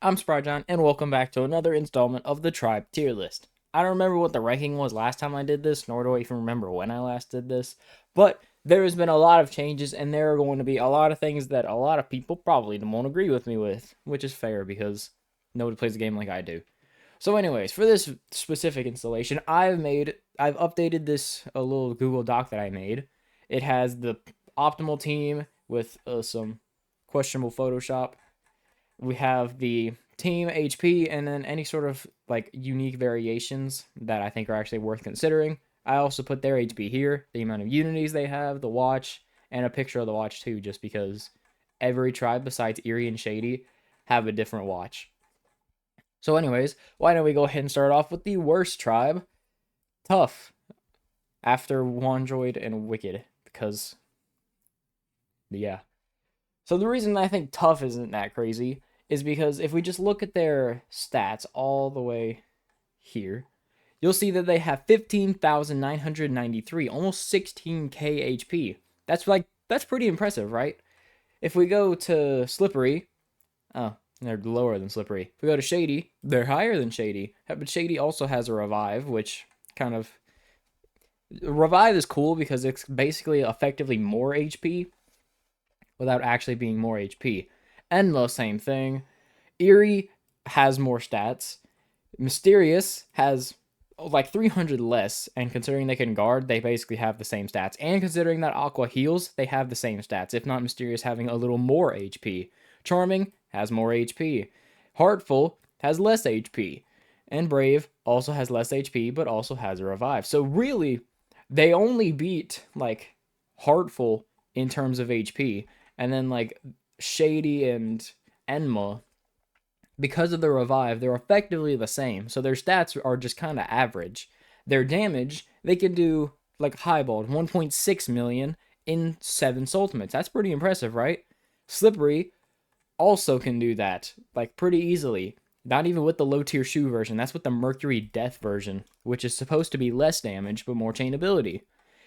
I'm Spryjohn, and welcome back to another installment of the Tribe Tier List. I don't remember what the ranking was last time I did this, nor do I even remember when I last did this, but there has been a lot of changes, and there are going to be a lot of things that a lot of people probably won't agree with me with, which is fair because nobody plays the game like I do. So anyways, for this specific installation, I've updated this a little Google Doc that I made. It has the optimal team with some questionable Photoshop. We have the team HP and then any sort of like unique variations that I think are actually worth considering. I also put their HP here, the amount of unities they have, the watch, and a picture of the watch too, just because every tribe besides Eerie and Shady have a different watch. So anyways, why don't we go ahead and start off with the worst tribe, Tough, after Wandroid and Wicked, because yeah. So the reason I think Tough isn't that crazy is because if we just look at their stats all the way here, you'll see that they have 15,993, almost 16k HP. That's pretty impressive, right? If we go to Slippery, oh, they're lower than Slippery. If we go to Shady, they're higher than Shady. But Shady also has a revive, which kind of revive is cool because it's basically effectively more HP without actually being more HP. Enma, same thing. Eerie has more stats. Mysterious has like 300 less, and considering they can guard, they basically have the same stats. And considering that Aqua heals, they have the same stats, if not Mysterious having a little more HP. Charming has more HP. Heartful has less HP. And Brave also has less HP, but also has a revive. So really, they only beat like Heartful in terms of HP, and then like Shady and Enma, because of the revive, they're effectively the same. So their stats are just kind of average. Their damage, they can do like highballed 1.6 million in 7 Soultimates. That's pretty impressive, right? Slippery also can do that like pretty easily. Not even with the low tier shoe version. That's with the Mercury Death version, which is supposed to be less damage but more chain ability.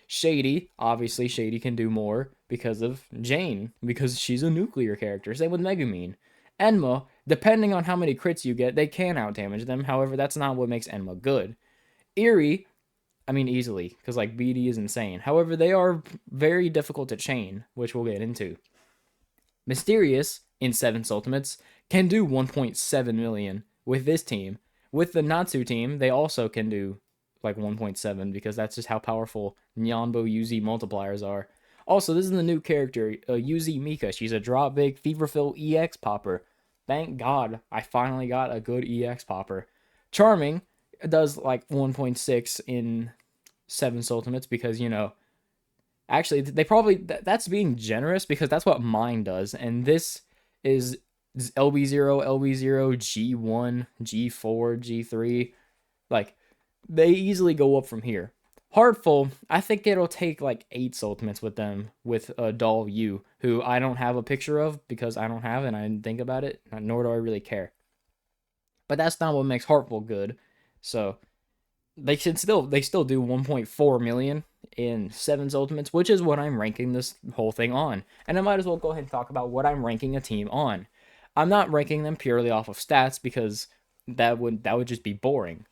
Shady, obviously Shady can do more because of Jane, because she's a nuclear character. Same with Megumin. Enma, depending on how many crits you get, they can outdamage them. However, that's not what makes Enma good. Eerie, I mean easily, because like BD is insane. However, they are very difficult to chain, which we'll get into. Mysterious, in 7 Ultimates, can do 1.7 million with this team. With the Natsu team, they also can do like 1.7 because that's just how powerful Nyanbo UZ multipliers are. Also, this is the new character, UZ Mika. She's a drop big Feverfill EX popper. Thank God I finally got a good EX popper. Charming does like 1.6 in 7 Ultimates because, actually, they probably that's being generous because that's what mine does, and this is LB0, LB0, G1, G4, G3. Like they easily go up from here. Heartful, I think it'll take like 8 Ultimates with them with Doll U, who I don't have a picture of because I don't have it and I didn't think about it, nor do I really care. But that's not what makes Heartful good. So they still do 1.4 million in 7's Ultimates, which is what I'm ranking this whole thing on. And I might as well go ahead and talk about what I'm ranking a team on. I'm not ranking them purely off of stats because that would just be boring.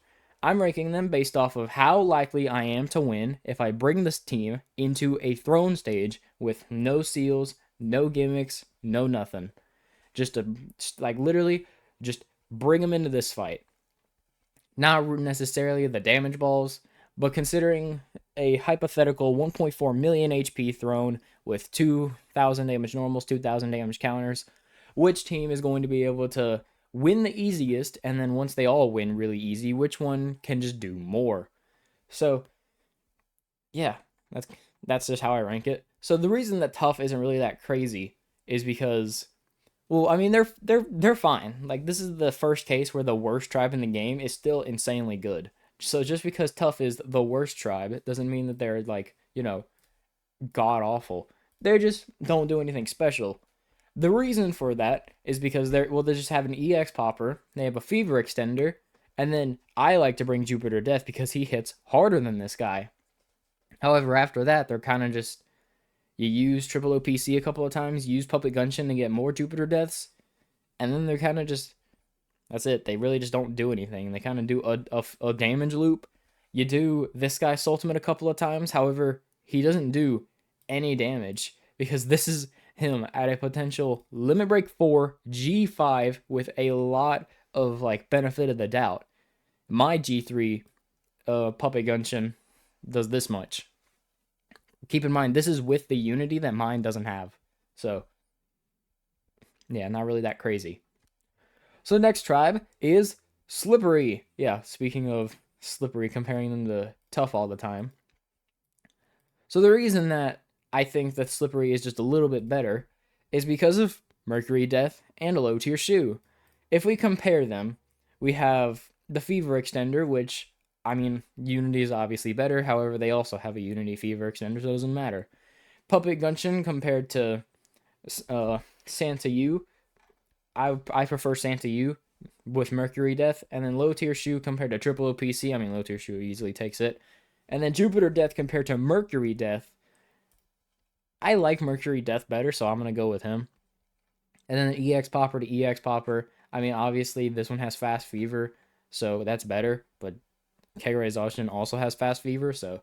I'm ranking them based off of how likely I am to win if I bring this team into a throne stage with no seals, no gimmicks, no nothing. Like literally just bring them into this fight. Not necessarily the damage balls, but considering a hypothetical 1.4 million HP throne with 2,000 damage normals, 2,000 damage counters, which team is going to be able to win the easiest, and then once they all win really easy, which one can just do more? So, yeah, that's just how I rank it. So the reason that Tough isn't really that crazy is because, well, I mean they're fine. Like this is the first case where the worst tribe in the game is still insanely good. So just because Tough is the worst tribe, it doesn't mean that they're like, god awful. They just don't do anything special. The reason for that is because they just have an EX popper, they have a fever extender, and then I like to bring Jupiter Death because he hits harder than this guy. However, after that, they're kind of just you use triple OPC a couple of times, use Puppet Gunshin to get more Jupiter Deaths, and then they're kind of just That's it. They really just don't do anything. They kind of do a damage loop. You do this guy Soultimate a couple of times. However, he doesn't do any damage because this is him at a potential limit break 4 G5 with a lot of like benefit of the doubt. My G3 Puppet Genshin does this much. Keep in mind, this is with the unity that mine doesn't have. So, yeah, not really that crazy. So the next tribe is Slippery. Yeah, speaking of Slippery, comparing them to Tough all the time. So the reason that I think that Slippery is just a little bit better is because of Mercury Death and a low tier shoe. If we compare them, we have the Fever Extender, which, I mean, Unity is obviously better. However, they also have a Unity Fever Extender, so it doesn't matter. Puppet Genshin compared to Santa U, I prefer Santa U with Mercury Death, and then low tier shoe compared to triple OPC. I mean, low tier shoe easily takes it. And then Jupiter Death compared to Mercury Death. I like Mercury Death better, so I'm going to go with him. And then the EX Popper to EX Popper. I mean, obviously, this one has Fast Fever, so that's better. But Kegure Exhaustion also has Fast Fever, so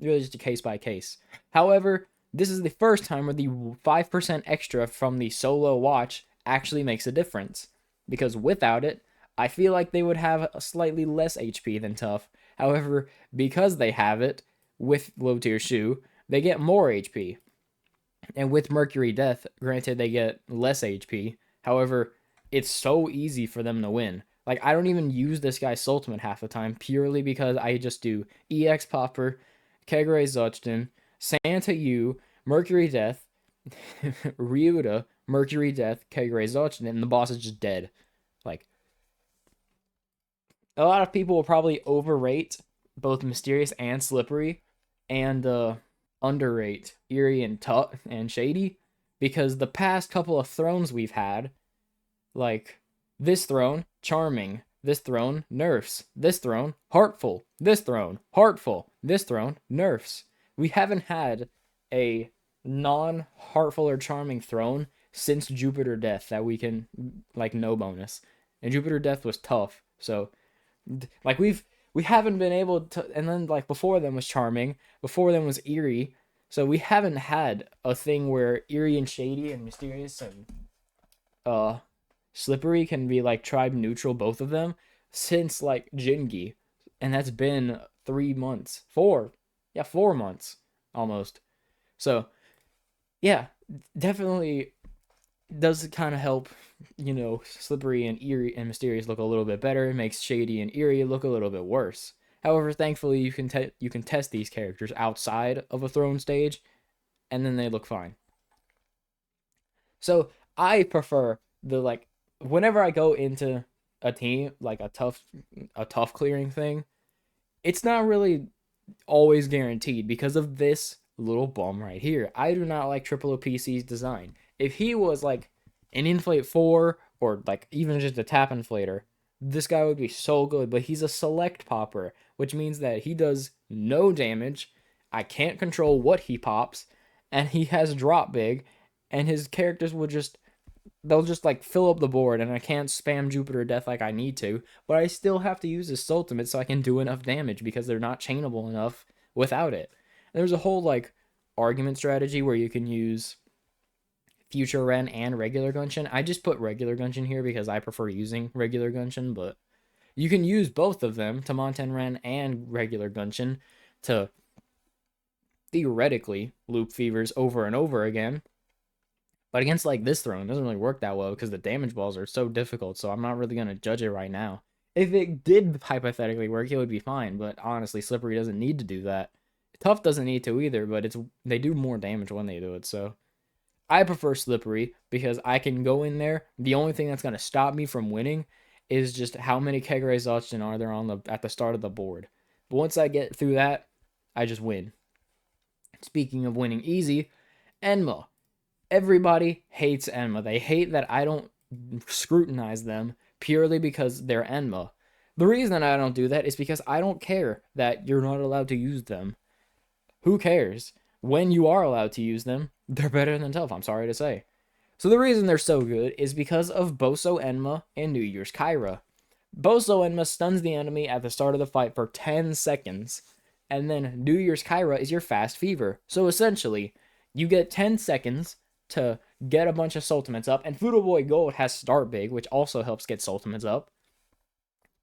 really just a case by case. However, this is the first time where the 5% extra from the solo watch actually makes a difference. Because without it, I feel like they would have a slightly less HP than Tough. However, because they have it with low tier shoe, they get more HP. And with Mercury Death, granted they get less HP. However, it's so easy for them to win. Like, I don't even use this guy's Soultimate half the time purely because I just do EX Popper, Kegure Exhaustion, Santa U, Mercury Death, Ryuta, Mercury Death, Kegure Exhaustion, and the boss is just dead. Like, a lot of people will probably overrate both Mysterious and Slippery, and underrate Eerie and Shady, because the past couple of thrones we've had, like this throne, Charming, this throne, Nerfs, this throne, Heartful, this throne, Heartful, this throne, Nerfs. We haven't had a non-Heartful or Charming throne since Jupiter Death that we can, like, no bonus. And Jupiter Death was tough, so, like, we haven't been able to, and then, like, before them was Charming, before them was Eerie, so we haven't had a thing where Eerie and Shady and Mysterious and, Slippery can be, like, tribe neutral, both of them, since, like, Jingi, and that's been 3 months, 4 months, almost. So, yeah, definitely does kind of help, Slippery and Eerie and Mysterious look a little bit better. It makes Shady and Eerie look a little bit worse. However, thankfully, you can test these characters outside of a throne stage, and then they look fine. So, I prefer whenever I go into a team, like a tough clearing thing, it's not really always guaranteed because of this little bum right here. I do not like Triple OPC's design. If he was like an Inflate 4 or like even just a Tap Inflator, this guy would be so good, but he's a Select Popper, which means that he does no damage, I can't control what he pops, and he has Drop Big, and his characters they'll just like fill up the board, and I can't spam Jupiter Death like I need to, but I still have to use his Soultimate so I can do enough damage because they're not chainable enough without it. And there's a whole like argument strategy where you can use Future Ren and regular Genshin. I just put regular Genshin here because I prefer using regular Genshin, but you can use both of them, Tamonten Ren and regular Genshin, to theoretically loop Fevers over and over again. But against like this throne, it doesn't really work that well because the damage balls are so difficult, so I'm not really going to judge it right now. If it did hypothetically work, it would be fine, but honestly, Slippery doesn't need to do that. Tough doesn't need to either, but they do more damage when they do it, so I prefer Slippery because I can go in there. The only thing that's going to stop me from winning is just how many Kegure Exhaustion are there at the start of the board. But once I get through that, I just win. Speaking of winning easy, Enma. Everybody hates Enma. They hate that I don't scrutinize them purely because they're Enma. The reason I don't do that is because I don't care that you're not allowed to use them. Who cares? When you are allowed to use them, they're better than Tough, I'm sorry to say. So the reason they're so good is because of Boso Enma and New Year's Kyra. Boso Enma stuns the enemy at the start of the fight for 10 seconds, and then New Year's Kyra is your fast fever. So essentially, you get 10 seconds to get a bunch of Soultimates up, and Fudo Boy Gold has Start Big, which also helps get Soultimates up.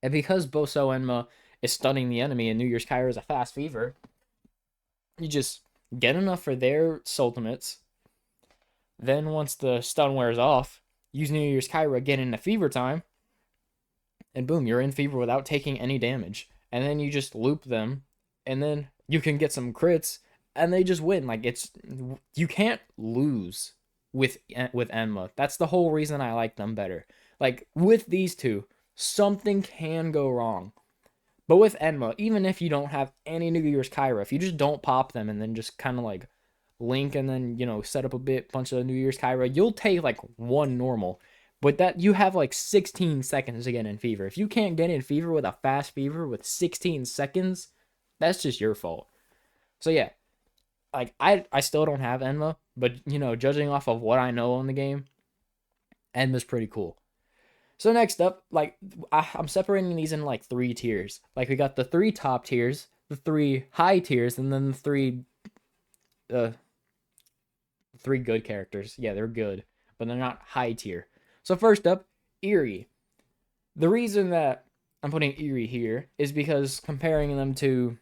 And because Boso Enma is stunning the enemy and New Year's Kyra is a fast fever, you just get enough for their Soultimates. Then once the stun wears off, use New Year's Kyra, get into fever time, and boom, you're in fever without taking any damage. And then you just loop them, and then you can get some crits, and they just win. Like, you can't lose with Enma. That's the whole reason I like them better. Like, with these two, something can go wrong. But with Enma, even if you don't have any New Year's Kyra, if you just don't pop them and then just kind of like link and then, set up a bunch of New Year's Kyra, you'll take like one normal. But that you have like 16 seconds to get in fever. If you can't get in fever with a fast fever with 16 seconds, that's just your fault. So yeah, like I still don't have Enma, but judging off of what I know on the game, Enma's pretty cool. So next up, like I'm separating these in like 3 tiers. Like we got the 3 top tiers, the 3 high tiers, and then the 3 good characters. Yeah, they're good, but they're not high tier. So first up, Eerie. The reason that I'm putting Eerie here is because comparing them to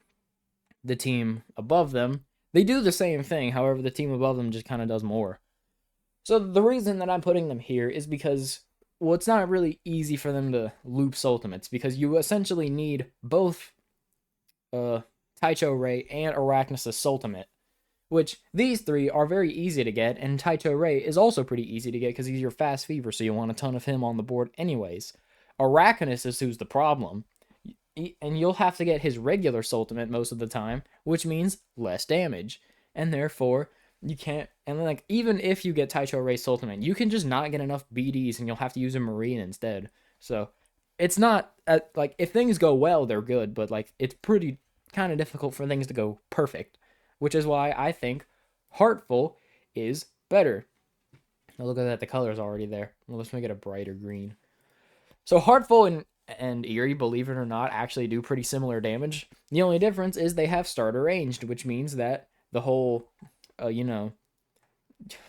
the team above them, they do the same thing. However, the team above them just kind of does more. So the reason that I'm putting them here is because, well, it's not really easy for them to loop Soultimates because you essentially need both Taicho Ray and Arachnis' Soultimate, which these 3 are very easy to get, and Taicho Ray is also pretty easy to get because he's your fast fever, so you want a ton of him on the board anyways. Arachnis is who's the problem, and you'll have to get his regular Soultimate most of the time, which means less damage, and therefore you can't. And like even if you get Taicho Ray's Soultimate, you can just not get enough BDs, and you'll have to use a Marine instead. So it's not like if things go well, they're good, but like it's pretty kind of difficult for things to go perfect. Which is why I think Heartful is better. Now look at that, the color is already there. Well, let's make it a brighter green. So Heartful and Eerie, believe it or not, actually do pretty similar damage. The only difference is they have starter ranged, which means that the whole,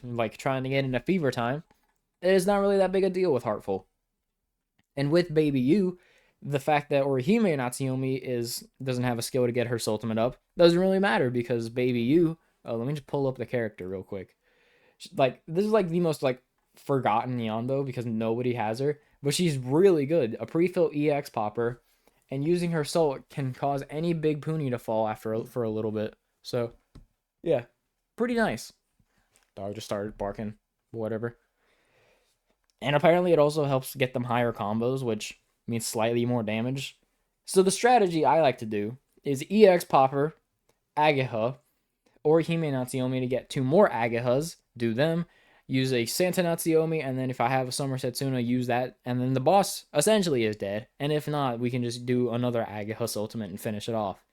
like trying to get into fever time, it is not really that big a deal with Heartful. And with Baby You, the fact that Orihime Natsuyomi doesn't have a skill to get her Soultimate up doesn't really matter because Baby You. Let me just pull up the character real quick. Like this is like the most like forgotten Yonbo because nobody has her, but she's really good. A pre-fill EX popper, and using her soul can cause any big Puni to fall for a little bit. So yeah, pretty nice. Dog just started barking. Whatever. And apparently it also helps get them higher combos, which means slightly more damage. So the strategy I like to do is EX Popper, Agaha, or Hime Natsuyomi to get 2 more Agahas, do them, use a Santa Natsuyomi, and then if I have a Summer Setsuna, use that, and then the boss essentially is dead. And if not, we can just do another Agaha Ultimate and finish it off.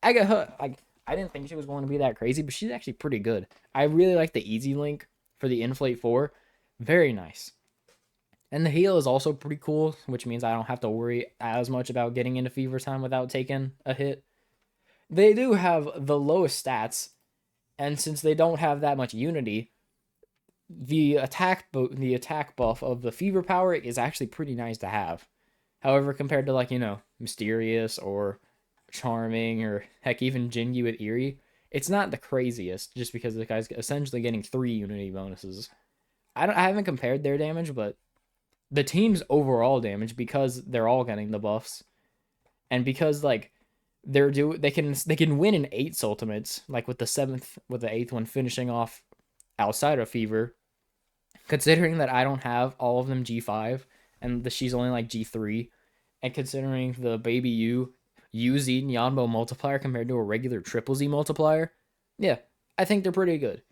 Agaha, I didn't think she was going to be that crazy, but she's actually pretty good. I really like the Easy Link for the Inflate 4. Very nice. And the heal is also pretty cool, which means I don't have to worry as much about getting into fever time without taking a hit. They do have the lowest stats, and since they don't have that much unity, the attack buff of the fever power is actually pretty nice to have. However, compared to like, Mysterious or Charming or heck even Jingi with Eerie, it's not the craziest just because the guy's essentially getting 3 unity bonuses. I haven't compared their damage, but the team's overall damage, because they're all getting the buffs, and because like they can win in 8 Ultimates, like with the 8th one finishing off outside of fever. Considering that I don't have all of them G5 and she's only like G3, and considering the Baby U UZ Nyanbo multiplier compared to a regular triple Z multiplier, yeah, I think they're pretty good.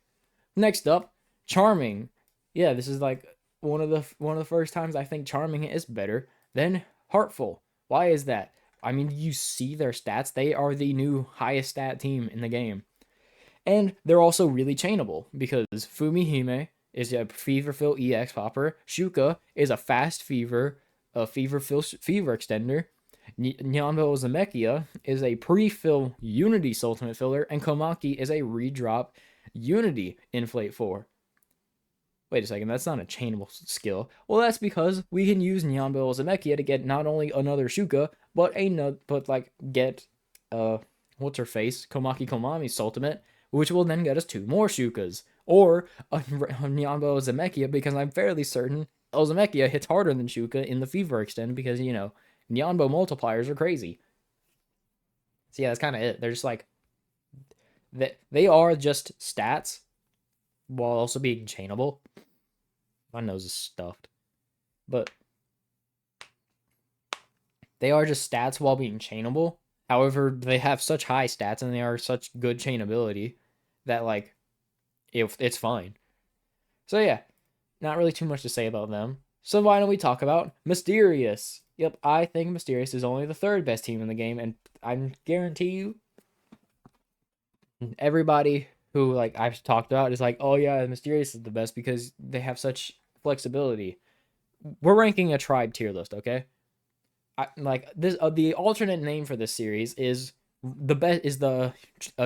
Next up, Charming. Yeah, this is like one of the first times I think Charming is better than Heartful. Why is that? I mean, you see their stats. They are the new highest stat team in the game. And they're also really chainable because Fumihime is a Feverfill EX popper. Shuka is a fast fever, a fever extender. Nyanbo Zemekia is a pre-fill Unity Soultimate filler, and Komaki is a redrop Unity Inflate 4. Wait a second, that's not a chainable skill. Well, that's because we can use Nyanbo Zemekia to get not only another Shuka, but get what's her face, Komaki Komami's Soultimate, which will then get us 2 more Shukas. Or a Nyanbo Zemekia, because I'm fairly certain Zemekia hits harder than Shuka in the Fever Extend, because, Nyanbo multipliers are crazy. So yeah, that's kind of it. They're just like, they are just stats, while also being chainable. My nose is stuffed. But they are just stats while being chainable. However, they have such high stats and they are such good chainability that, like, it's fine. So yeah, not really too much to say about them. So why don't we talk about Mysterious? Yep, I think Mysterious is only the 3rd best team in the game, and I guarantee you, everybody who, like, I've talked about is like, oh yeah, Mysterious is the best because they have such flexibility. We're ranking a tribe tier list, okay? The alternate name for this series is a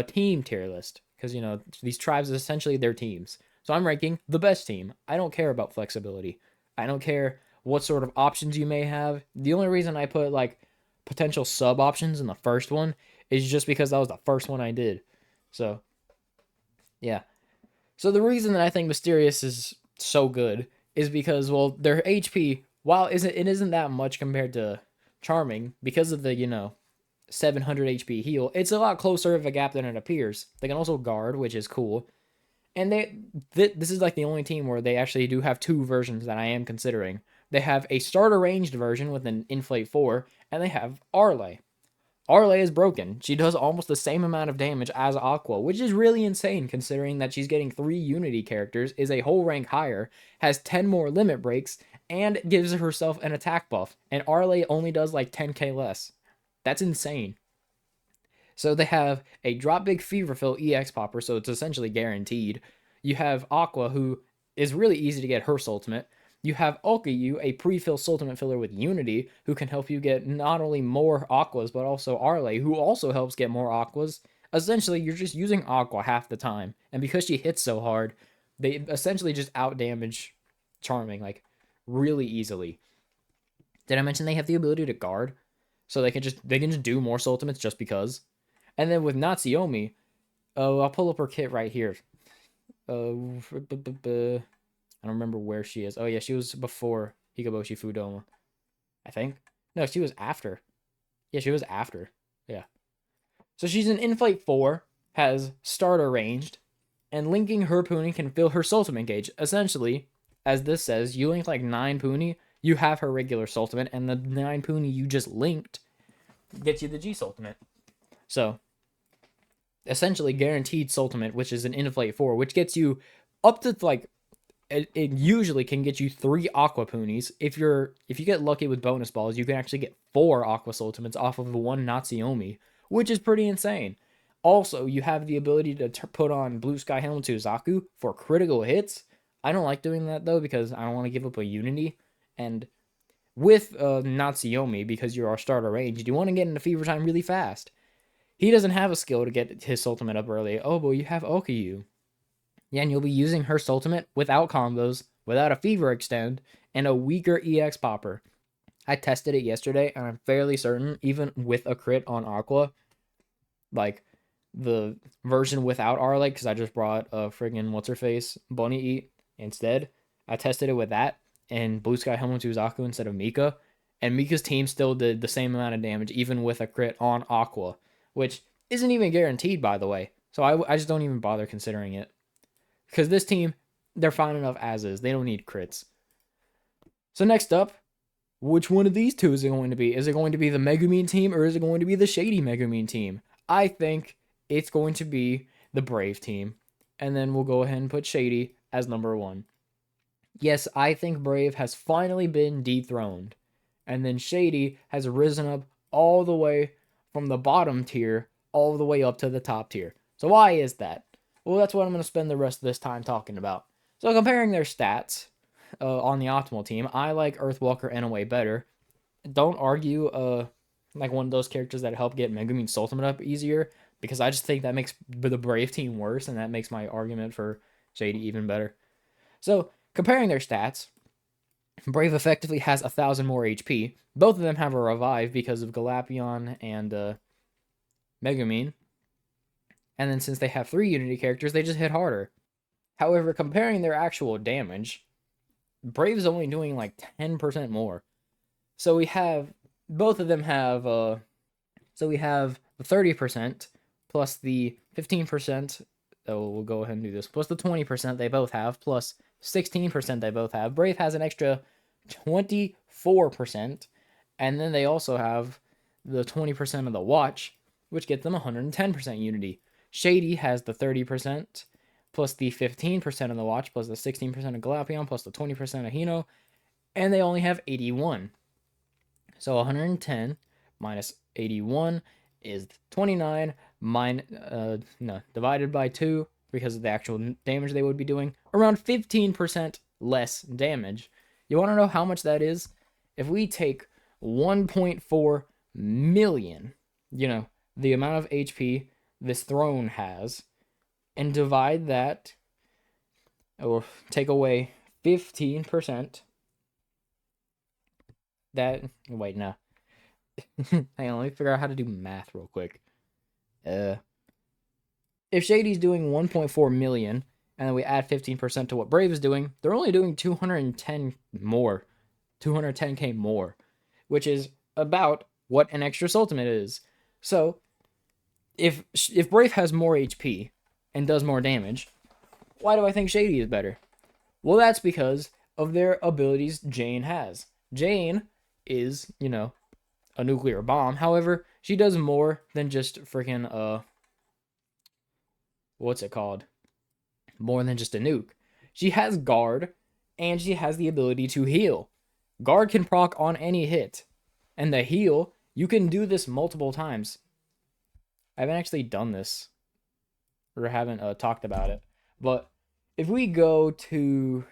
team tier list, because these tribes are essentially their teams. So I'm ranking the best team. I don't care about flexibility. I don't care what sort of options you may have. The only reason I put like potential sub options in the first one is just because that was the first one I did. So yeah. So the reason that I think Mysterious is so good is because, well, their HP, while it isn't that much compared to Charming, because of the 700 HP heal, it's a lot closer of a gap than it appears. They can also guard, which is cool. And this is like the only team where they actually do have 2 versions that I am considering. They have a starter ranged version with an Inflate 4, and they have Arlay. Arlay is broken. She does almost the same amount of damage as Aqua, which is really insane considering that she's getting 3 Unity characters, is a whole rank higher, has 10 more limit breaks, and gives herself an attack buff. And Arlay only does like 10k less. That's insane. So they have a Drop Big Feverfill EX popper, so it's essentially guaranteed. You have Aqua, who is really easy to get her Soultimate. You have Okayu, a pre-fill Soultimate filler with Unity, who can help you get not only more Aquas, but also Arlay, who also helps get more Aquas. Essentially, you're just using Aqua half the time. And because she hits so hard, they essentially just outdamage Charming, like, really easily. Did I mention they have the ability to guard? So they can just do more Soultimates just because. And then with Natsuomi, I'll pull up her kit right here. I don't remember where she is. Oh yeah, she was before Hikaboshi Fudoma, I think. No, she was after. Yeah, she was after. Yeah. So she's an Inflate 4, has starter ranged, and linking her Puni can fill her Soultimate gauge. Essentially, as this says, you link like 9 Puni, you have her regular Soultimate, and the 9 Puni you just linked gets you the G Soultimate. So, essentially guaranteed Soultimate, which is an Inflate 4, which gets you up to like, it usually can get you 3 Aqua Punis. If you get lucky with bonus balls, you can actually get 4 Aqua Soultimates off of 1 Natsuomi, which is pretty insane. Also, you have the ability to put on Blue Sky Helmet to Zaku for critical hits. I don't like doing that though, because I don't want to give up a Unity. And with Natsuomi, because you're our starter range, you want to get into Fever Time really fast. He doesn't have a skill to get his Soultimate up early. Oh, but you have Okayu. Yeah, and you'll be using her Soultimate without combos, without a Fever Extend, and a weaker EX popper. I tested it yesterday, and I'm fairly certain, even with a crit on Aqua, like the version without Arlay, because I just brought a friggin' what's-her-face, Bunny Eat instead. I tested it with that, and Blue Sky Helmet to Zaku instead of Mika, and Mika's team still did the same amount of damage, even with a crit on Aqua, which isn't even guaranteed, by the way. So I just don't even bother considering it. Because this team, they're fine enough as is. They don't need crits. So next up, which one of these two is it going to be? Is it going to be the Megumin team, or is it going to be the Shady Megumin team? I think it's going to be the Brave team. And then we'll go ahead and put Shady as number 1. Yes, I think Brave has finally been dethroned. And then Shady has risen up all the way from the bottom tier all the way up to the top tier. So why is that? Well, that's what I'm going to spend the rest of this time talking about. So comparing their stats on the optimal team, I like Earthwalker in a way better. Don't argue like one of those characters that help get Megumin Soultimate up easier, because I just think that makes the Brave team worse, and that makes my argument for Shady even better. So comparing their stats, Brave effectively has 1,000 more HP. Both of them have a revive because of Galapion and Megumin. And then since they have 3 Unity characters, they just hit harder. However, comparing their actual damage, Brave's only doing like 10% more. So we have, both of them have, so we have the 30% plus the 15%, we'll go ahead and do this, plus the 20% they both have, plus 16% they both have. Brave has an extra 24%, and then they also have the 20% of the watch, which gets them 110% Unity. Shady has the 30%, plus the 15% of the watch, plus the 16% of Galapion, plus the 20% of Hino, and they only have 81. So 110 minus 81 is 29, divided by 2, because of the actual damage they would be doing, around 15% less damage. You want to know how much that is? If we take 1.4 million, the amount of HP this throne has, and divide that, or take away 15%, wait, no. Hang on, let me figure out how to do math real quick. If Shady's doing 1.4 million, and then we add 15% to what Brave is doing, they're only doing 210 more. 210k more. Which is about what an extra Soultimate is. So, if Brave has more HP and does more damage, why do I think Shady is better? Well, that's because of their abilities Jane has. Jane is, a nuclear bomb. However, she does more than just freaking, what's it called? More than just a nuke. She has guard, and she has the ability to heal. Guard can proc on any hit. And the heal, you can do this multiple times. I haven't actually done this, or haven't talked about it. But if we go to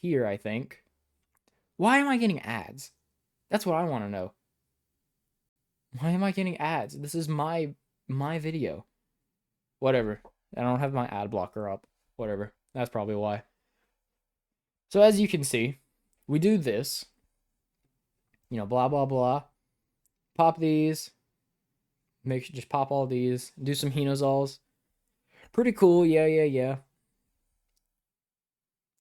here, I think. Why am I getting ads? That's what I want to know. Why am I getting ads? This is my video. Whatever. I don't have my ad blocker up. Whatever. That's probably why. So as you can see, we do this. Blah, blah, blah. Pop these. Just pop all these. Do some Hinozols. Pretty cool. Yeah.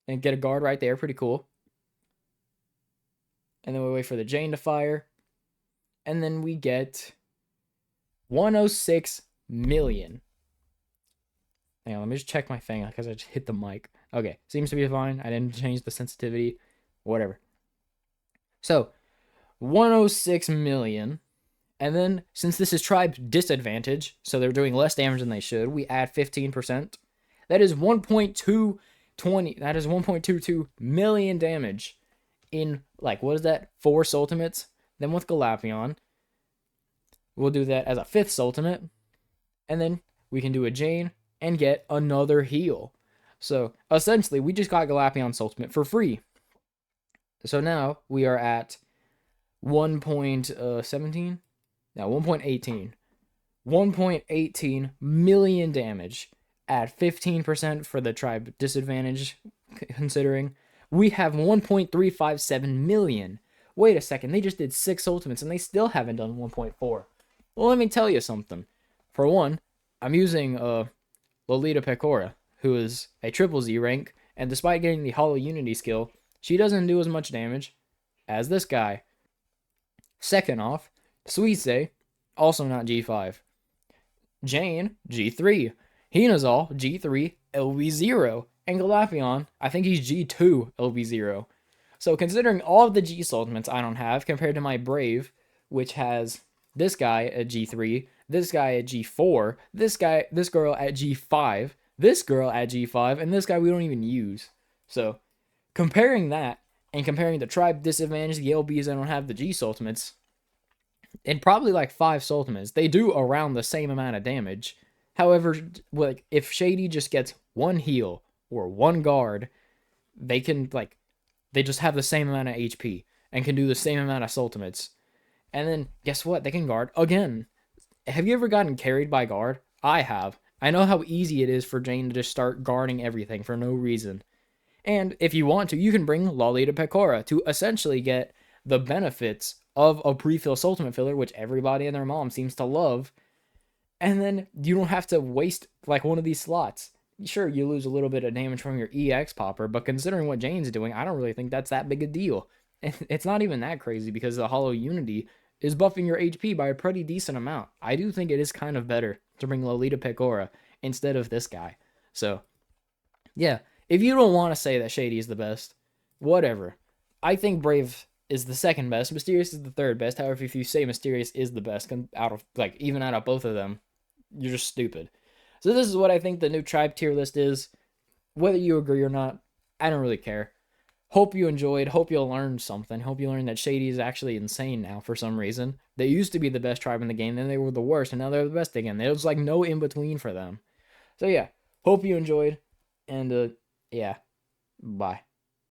And get a guard right there. Pretty cool. And then we wait for the Jane to fire. And then we get 106 million. Hang on, let me just check my thing because I just hit the mic. Okay, seems to be fine. I didn't change the sensitivity. Whatever. So, 106 million. And then, since this is tribe disadvantage, so they're doing less damage than they should, we add 15%. That is 1.22 million damage in, what is that? 4 Soultimates. Then with Galapion, we'll do that as a 5th Soultimate. And then we can do a Jane and get another heal. So, essentially, we just got Galapion's Soultimate for free. So now, we are at 1.17? No, 1.18. 1.18 million damage at 15% for the tribe disadvantage, considering we have 1.357 million. Wait a second, they just did 6 Ultimates and they still haven't done 1.4. Well, let me tell you something. For one, I'm using Lolita Pecora, who is a triple Z rank, and despite getting the Hollow Unity skill, she doesn't do as much damage as this guy. Second off, Suise, also not G5. Jane, G3. Hinazal, G3, LV0. And Galapion, I think he's G2, LV0. So considering all of the G Ultimates I don't have, compared to my Brave, which has this guy at G3, this guy at G4, this girl at G5, this girl at G5, and this guy we don't even use. So, comparing that, and comparing the tribe disadvantage, the LBs I don't have the G Ultimates, and probably 5 Ultimates, they do around the same amount of damage. However, if Shady just gets 1 heal, or 1 guard, they can like they just have the same amount of HP and can do the same amount of Soultimates. And then guess what? They can guard again. Have you ever gotten carried by guard? I have. I know how easy it is for Jane to just start guarding everything for no reason. And if you want to, you can bring Lolita Pecora to essentially get the benefits of a pre-fill Soultimate filler, which everybody and their mom seems to love. And then you don't have to waste like one of these slots. Sure, you lose a little bit of damage from your EX popper, but considering what Jane's doing, I don't really think that's that big a deal. And it's not even that crazy because the Hollow Unity is buffing your HP by a pretty decent amount. I do think it is kind of better to bring Lolita Pecora instead of this guy. So, yeah, if you don't want to say that Shady is the best, whatever. I think Brave is the second best. Mysterious is the third best. However, if you say Mysterious is the best out of like even out of both of them, you're just stupid. So this is what I think the new tribe tier list is. Whether you agree or not, I don't really care. Hope you enjoyed. Hope you learned something. Hope you learned that Shady is actually insane now for some reason. They used to be the best tribe in the game, then they were the worst, and now they're the best again. There was like no in between for them. So yeah, hope you enjoyed, and yeah, bye.